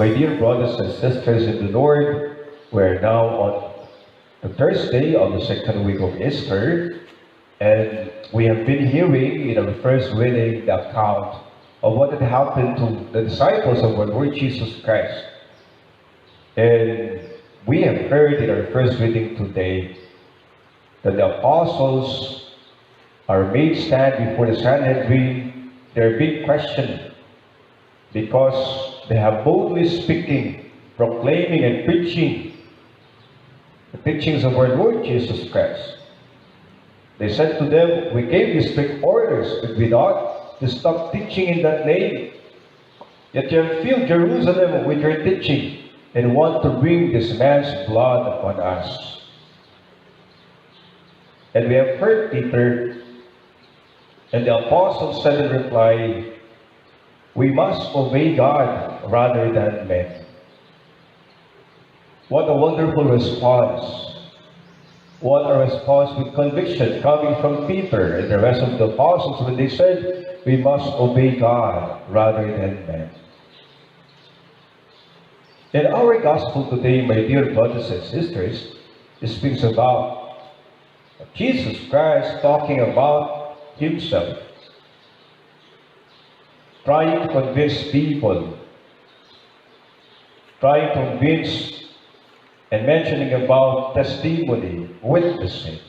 My dear brothers and sisters in the Lord, we're now on the Thursday of the second week of Easter, and we have been hearing in our first reading the account of what had happened to the disciples of our Lord Jesus Christ. And we have heard in our first reading today that the apostles are made stand before the Sanhedrin. They're being questioned because they have boldly speaking, proclaiming and preaching the teachings of our Lord Jesus Christ. They said to them, we gave you strict orders, did we not, to stop teaching in that name. Yet you have filled Jerusalem with your teaching and want to bring this man's blood upon us. And we have heard Peter, and the apostles said in reply, we must obey God rather than men. What a wonderful response. What a response with conviction coming from Peter and the rest of the apostles when they said, we must obey God rather than men. In our gospel today, my dear brothers and sisters, it speaks about Jesus Christ talking about himself, trying to convince people, trying to convince and mentioning about testimony, witnessing.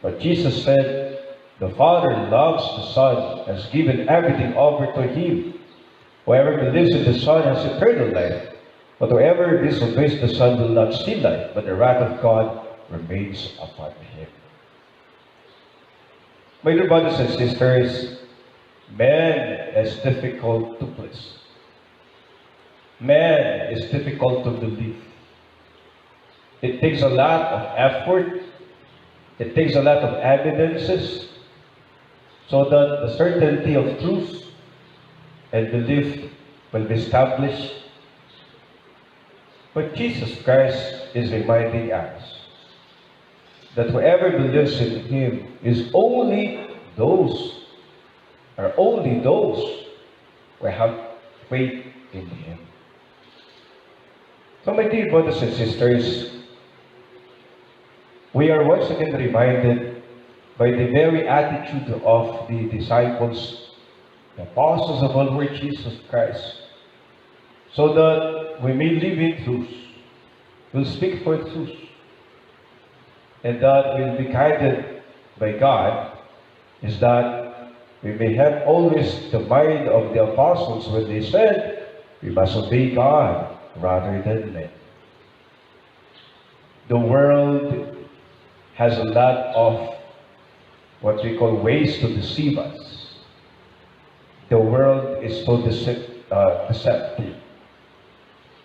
But Jesus said, the Father loves the Son, has given everything over to him. Whoever believes in the Son has eternal life, but whoever disobeys the Son will not see life, but the wrath of God remains upon him. My dear brothers and sisters, man is difficult to please. Man is difficult to believe. It takes a lot of effort. It takes a lot of evidences so that the certainty of truth and belief will be established. But Jesus Christ is reminding us that whoever believes in him is only those who have faith in him. So my dear brothers and sisters, we are once again reminded by the very attitude of the disciples, the apostles of our Lord Jesus Christ, so that we may live in truth, will speak for truth, and that will be guided by God, is that we may have always the mind of the apostles when they said, we must obey God rather than men. The world has a lot of what we call ways to deceive us. The world is so deceptive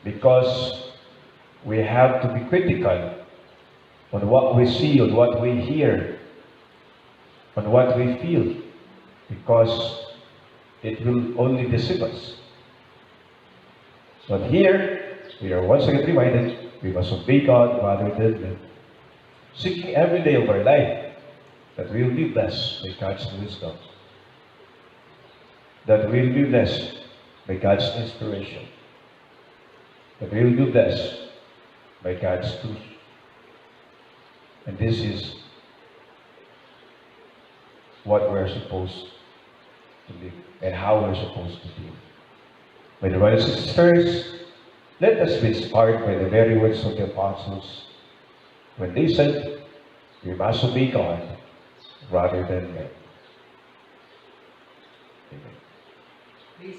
because we have to be critical on what we see, on what we hear, on what we feel, because it will only deceive us. But here, we are once again reminded, we must obey God rather than men, seeking every day of our life that we will be blessed by God's wisdom, that we will be blessed by God's inspiration, that we will be blessed by God's truth. And this is what we're supposed to live and how we're supposed to live. My dear brothers and sisters, let us be inspired by the very words of the apostles when they said, we must obey God rather than men. Amen. Please,